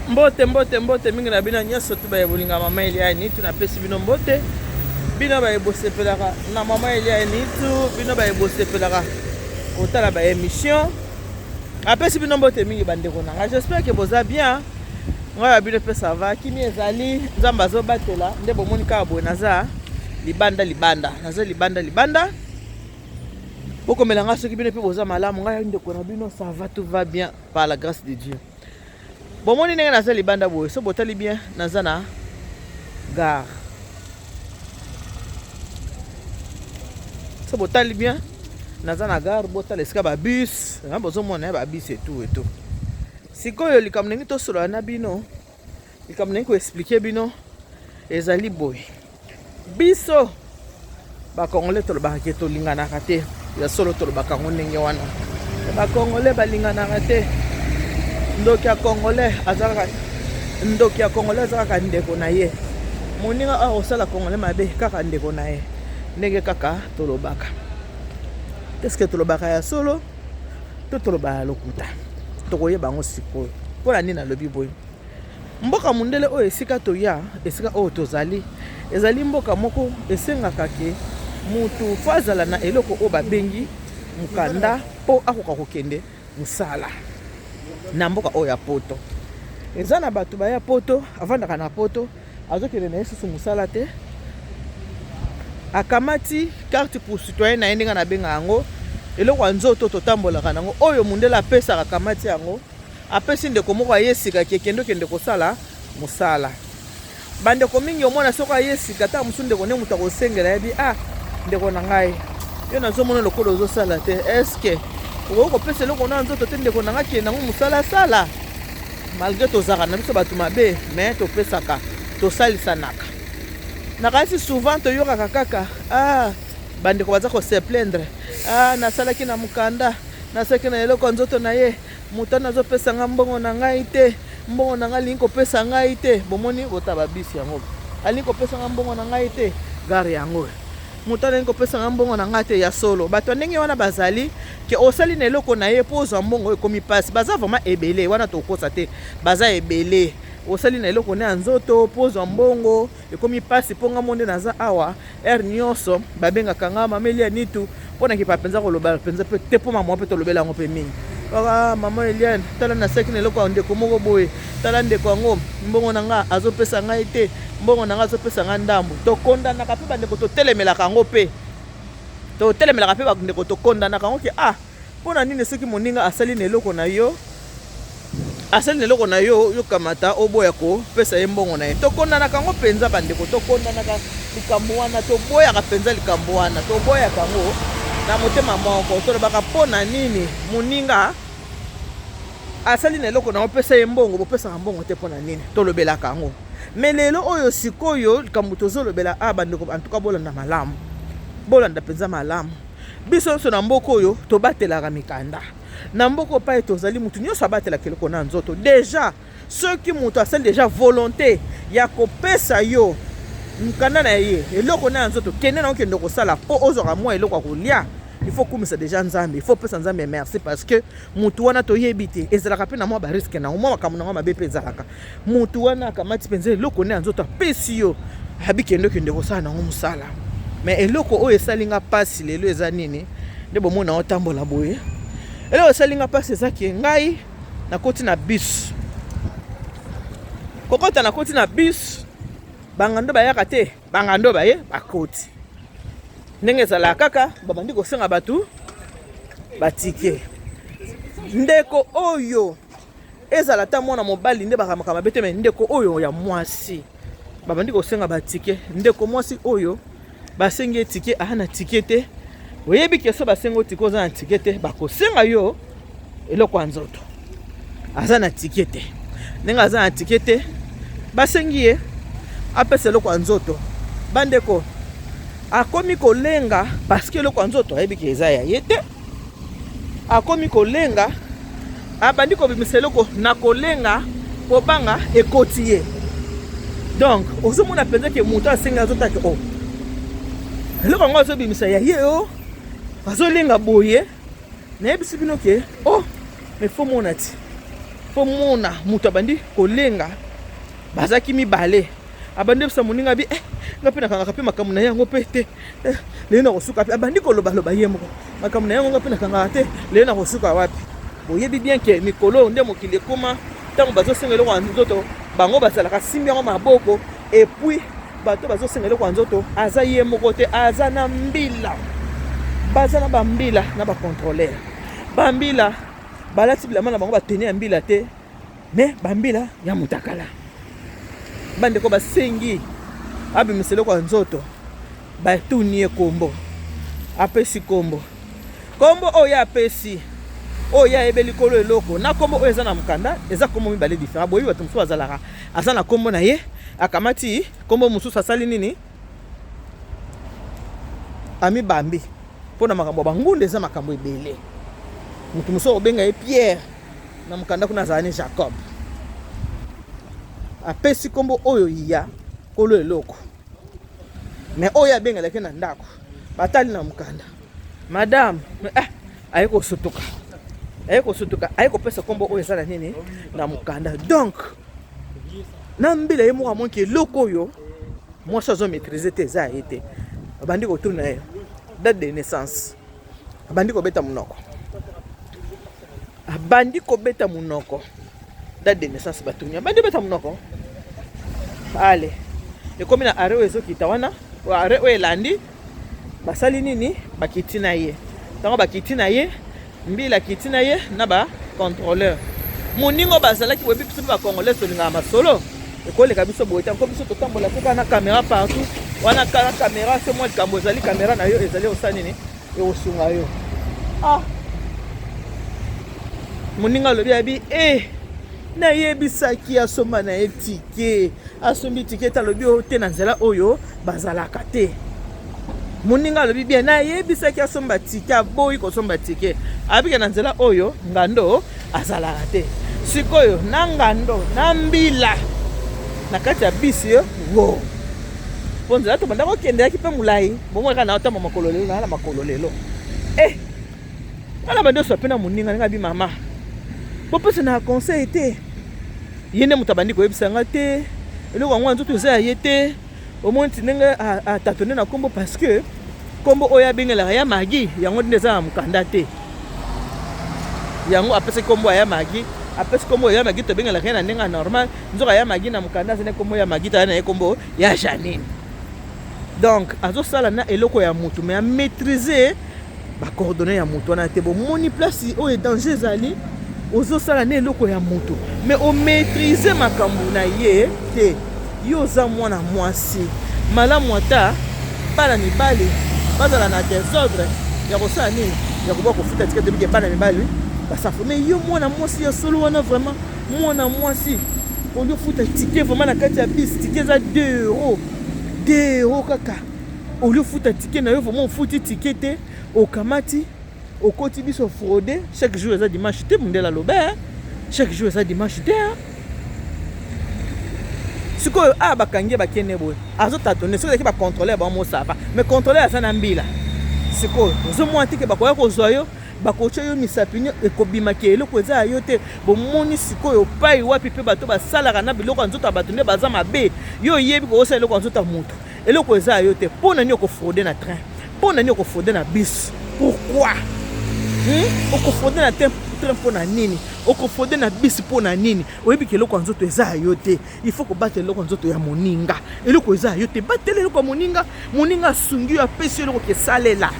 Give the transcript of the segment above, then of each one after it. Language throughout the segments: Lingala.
Mbote mingi na bino nyonso tu baye bolinga mama Eliane tu na pesi bino mbote bino baye bosepelaka na mama Eliane tu bino baye bosepelaka otala ba émission apesi bino mbote mingi bandeko nanga. J'espère que boza bien ngaya bino pe ça va kimi ezali nzamba zo batela nde bomoni ka boye naza libanda boko melanga soki bino pe boza malamu ngaya ndeko na bino ça va, tout va bien par la grâce de Dieu. Bon, mon n'est pas libanda boy, so botali bien nazana gare. So botali bien nazana gare, botali eska ba bus, na bozo mona ba bus et tout. Sikoyo likamnengi to solo na bino. Likamnengi ko expliquer bino ezali boy. Biso ba Congolais to ba keto lingana kate, ya solo to ba kangonenge wana. Ba Congolais ba lingana kate. Ndoki ya Congolais azaka ndeko na ye. Moninga a osala Congolais mabe kaka ndeko na ye. Ndenge kaka tolobaka. Qu'est-ce que tolobaka ya solo? To tolobaka lokuta. Tokoye bango sikoyo. Pona nini na lobi boy. Mboka mundele o esika toya, esika o tozali. Ezali mboka moko esengaka ke mutu fazala na eloko o babengi mukanda po akoka kokende musala. Na mboka oyo ya poto eza na bato baya poto avandaka na poto azokende na yesusu musala te akamati carte pour citoyen na yendenga na benga yango eloko nzoto totambolaka nango oyo mundela apesaka akamati yango apesi ndeko moko ayesika kekendo kende kosala musala bandeko mingi omona soko ayesika ta musu ndeko ne mutu akosengela yebi ndeko na ngai yo nazomona lokolo ozosala te eske oko pesa eloko na nzoto te ndeko nanga kende nango musala sala malgré tozaka na biso bato mabe mais topesaka tosalisanaka nakasi souvent toyokaka kaka bandeko baza kose plaindre nasalaki na mukanda nasalaki na eloko nzoto na ye mutu nazopesa nga mbongo na ngai te mbongo na ngai alingi kopesa ngai te bomoni botaba bisi yango alingi kopesa nga mbongo na ngai te gare yango mutu alingi kopesa nga mbongo na ngai te ya solo bato ndenge wana bazali ke osali na eloko na ye po ozwa mbongo ekomi pasi baza vraiment ebele wana tokosa te baza ebele osali na eloko na nzoto po ozwa mbongo ekomi pasi mpo nga monde naza awa nyonso babengaka nga mama Eliane tu mpona kipa penza koloba penza pe te po mama pe tolobela yango pe mingi mama Eliane tala na seki na eloko ya ndeko moko boye tala ndeko yango mbongo na nga azopesa ngai te mbongo na nga azopesa nga ndambo tokondanaka mpe bandeko totelemelaka yango mpe totelemelaka mpe bandeko tokondanaka yango ke mpona nini soki moninga asali na eloko na yo yokamata oboya kopesa ye mbongo na ye tokondanaka yango mpenza bandeko tokondanaka likambo wana toboyaka mpenza likambo wana toboyaka yango na motema moko tolobaka mpona nini moninga asali na eloko na opesa ye mbongo bopesaka mbongo te mpona nini tolobelaka yango me lelo oyo sikoyo likambo tozolobela bandeko antuka bolanda malamu bolanda mpenza malamu biso nyonso na mboka oyo tobatelaka mikanda na mboka pa tozali mutu nyonso abatelaka eloko na nzoto deja soki mutu asali deja volonté ya kopesa yo mukanda na ye eloko na nzoto kende na okende kosala po ozwaka mwa eloko kolia il faut kumisa deja nzambe il faut pesa nzambe merci parce que mutu wana toyebi te ezalaka pe na mwa bariske na mwa makambo na mwa mabe pe ezalaka mutu wana akamati mpenza eloko na nzoto apesi yo abikende okende kosala nango musala mais eloko oyo esalinga pasi lelo eza nini nde bomona otambola boye eloko esalinga pasi ezaki ngai nakoti na bus kokota nakoti na bus bangando bayaka te bangando baye bakoti ndenge ezalaka kaka babandi kosenga bato batike ndeko oyo ezala ta mwana mobali nde bakamaka mabe te me ndeko oyo ya mwasi babandi kosenga batike ndeko mwasi oyo basengi etike na tike te oyebi keso basengi otike oza na tike te bakosenga yo eloko ya nzoto aza na tike te ndenge aza na tike te basengi ye apesa eloko ya nzoto bandeko akomi kolenga paske eloko ya nzoto ayebi ke eza ya ye te akomi kolenga abandi kobimisa eloko na kolenga po banga ekoti ye donc ozomona mpenza ke moto asengi azotake eloko yango azobimisa ya ye azolenga boye nayebisi bino ke me fo mona ti po mona mutu abandi kolenga bazaki mibale abandi bisa moninga bi ngapi nakanga pe makambo na yango pe te le na kosuka pe abandi koloba loba ye moko makambo na yango ngapi nakanga te le na kosuka wapi boyebi bien ke mikolo nde mokili ekoma ntango bazosenga eloko ya nzoto bango bazalaka simbi yango maboko et puis bato bazosenga eloko ya nzoto aza ye moko te aza na mbila baza na bambila na bacontrôleur bambila balati bilamba na bango batene ya mbila te me bambila ya mutakala bandeko basengi abimisa eloko ya nzoto batuni ye kombo apesi kombo oyo apesi oyo ayebeli kolo eloko na kombo oyo eza na mukanda eza kombo mibale différent boyebi bato mosusu azalaka aza na kombo na ye akamati kombo mosusu asali nini amibambi mpona makambo ya bangunde eza makambo ebele motu mosusu obenga ye Pierre na mukanda kuna azala ni Jacob apesi kombo oyo ya kolo eloko me oyo abengelaki na ndako batali na mukanda madame aye kosutuka aye kopesa kombo oyo eza na nini na mukanda donc na mbila ye moko amonki eloko oyo mwasi azomaîtrise te eza ye te abandi kotuna ye date de naissance abandi kobeta munoko date de naissance batuni abandi beta munoko ale ekomi na are oyo ezokita wana are oyo elandi basali nini bakiti na ye ntango bakiti na ye mbila kiti na ye na bacontrôleur moningo bazalaki boyebi biso mpe bacongolais tolingaka masolo ekoleka biso boye tanko biso totambola te kaka na caméra partout wana kaka caméra se mwa likambo ezali caméra na yo ezali osala nini ekosunga yo moninga alobi abi nayebisaki asomba na ye tike asombi tike te alobi oyo te na nzela oyo bazalaka te moninga alobi bien nayebisaki asomba tike aboyi kosomba tike abike na nzela oyo ngando azalaka te sikoyo na ngando na mbila na kati ya bisi yo wo po nzela to banda kokendeyaki mpe molai bomweka na otamba makolo lelo na makolo lelo wana bandi oso apena moninga ndenge abi mama bopesa na conseil te ye nde moto abandi koyebisanga te eloko yango nzoto eza ya ye te omoni ti ndenge atatone na kombo parce que kombo oyo abengelaka ya magi yango nde eza na mokanda te yango apesi kombo ya magi apesi kombo ya magi tobengelaka ye na ndenge normal nzoka ya magi na mokanda azali kombo ya magi taya na ye kombo ya Janine donc azosala na eloko ya motu mais amaîtriser bacoordonné ya motu wana te bomoni place oyo danger ezali ozosala na eloko ya motu mais omaîtriser makambo na ye te yo oza mwana mwasi malamu ata bana mibali bazala na désordre ya kosala nini ya koba kofuta tike tebike bana mibali basafu mais yo mwana mwasi ya solo wana vraiment mwana mwasi oliofuta tike vraiment na kati ya bis tike eza 2 euros kaka oliofuta tike na yo vraiment ofuti tike te okamati okoti biso fraude chaque jour eza dimanche te mundela lobe chaque jour eza dimanche te sikoyo bakangi bakene boye azotatone soki ezaki bacontrôleur bamosava mais contrôleur aza na mbila sikoyo ozomona tike bakoya kozwa yo bakotya yo misapini ekobimaki eloko eza ya yo te bomoni sikoyo pai wapi mpe bato basalaka na biloko ya nzoto ya bato nde baza mabe yo oyebi kokosala eloko ya nzoto ya moto eloko eza ya yo te mpo nani okofraude na train mpo nani okofraude na bus pourquoi okofraude na train mpo na nini okofraude na bisi mpo na nini oyebi ke eloko ya nzoto eza ya yo te il faut kobatela eloko ya nzoto ya moninga eloko eza ya yo te batela eloko ya moninga asungi yo apesi yo eloko kesalela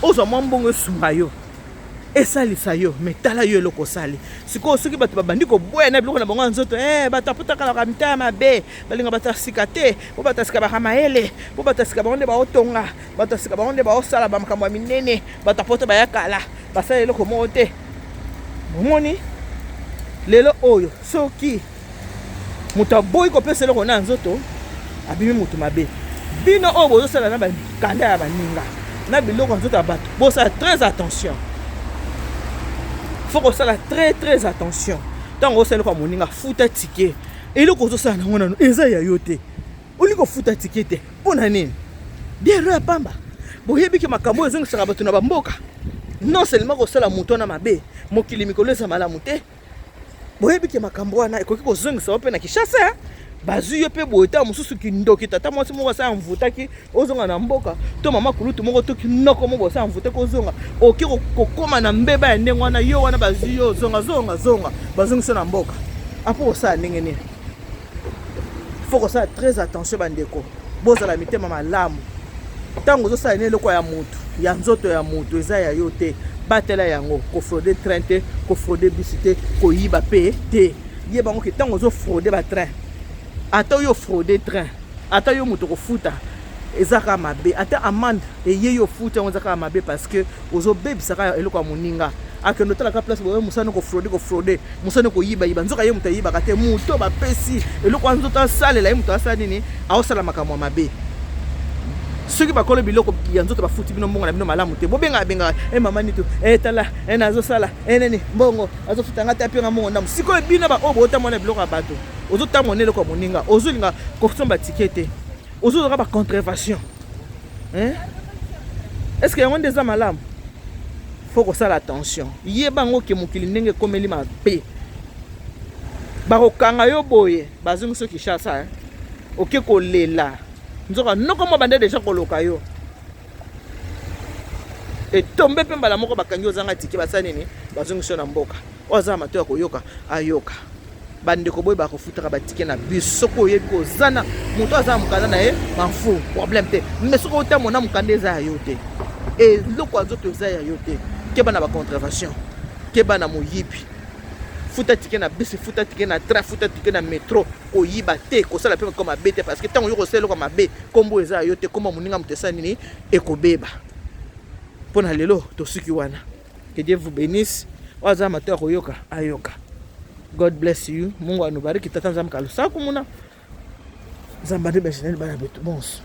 ozwa mwa mbongo esunga yo esalisa yo mais tala yo eloko osali sikoyo soki bato babandi koboya na biloko na bango ya nzoto bato apotakalaka mitala ya mabe balinga bato asika te po bato asika baka mayele po bato asika bango nde baotonga bato asika bango nde baosala bamakambo ya minene bato apota bayakala basala eloko moko te omoni lelo oyo soki moto aboyi kopesa eloko na nzoto abimi moto mabe bino oyo bozosala na bakanda ya baninga na biloko ya nzoto ya bato bosala très attention faut kosala très attention ntango osala eloko ya moninga futa tike eloko ozosala nango nano eza ya yo te olingi kofuta tike te mpo na nini biero ya pamba boyebi ke makambo oyo ezongisaka bato na bamboka non seulement kosala moto na mabe mokili mikolo eza malamu te boyebi ke makambo wana ekoki kozongisa yo mpe na Kinshasa bazwi yo mpe boye ta mosusu kindoki tata mwasi moko asa amvutaki ozonga na mboka to mama kulutu moko to kinoko moko asa amvutaki ozonga oki kokoma na mbeba ya ndenge wana yo wana bazwi yo zonga bazongisa na mboka apo osala ndenge nini. Faut kosala très attention bandeko bozala mitema malamu ntango ozosala nini eloko ya mutu ya nzoto ya mutu eza ya yo te batela yango kofraude train te kofraude bisi te koyiba mpe te yeba ngo ke ntango ozofraude batrain ata yo fraude train ata yo mutu kofuta eza kaka mabe ata amande eye yo futa yango eza kaka mabe parce que ozobebisaka eloko ya moninga akende otalaka place boye mosani kofraude mosani koyiba nzoka ye mutu ayibaka te mutu bapesi eloko ya nzoto asalela ye mutu asala nini aosala makambo ya mabe. Soki bakolo biloko ya nzoto bafuti bino mbongo na bino malamu te bobenga mama nito tala nazosala nini mbongo azofuta ngata pe mbongo ndamu sikoyo bino ba obo otamona biloko ya bato ozotamona eloko ya moninga ozolinga kosomba tikete ozozoka ba contrefaction est-ce que yango nde eza malamu. Faut kosala attention yeba ngo ke mokili ndenge ekomeli mabe bakokanga yo boye bazongi soki Kinshasa oke kolela nzoka noko mo bande déjà koloka yo etombe mpe mbala moko bakangi ozanga tike basala nini bazongiso na mboka oza mato ya koyoka ayoka bandeko boye bakofutaka batike na bus soko oyebi kozana moto aza mokanda na ye manfu problème te mais soko otamona mokanda eza ya yo te eloko azoto eza ya yo te keba na bacontrefaction keba na moyibi futa tike na bus futa tike na train futa tike na métro koyiba te kosala pe comme mabe te parce que tango yo kosala comme mabe kombo eza yo te kombo moninga mutesa nini ekobeba pona lelo tosuki wana. Que Dieu vous bénisse. Waza mato koyoka ayoka. God bless you. Mungu anubariki tata nzambe kalusa kumuna. Zambani benjeneli bana betu bonso.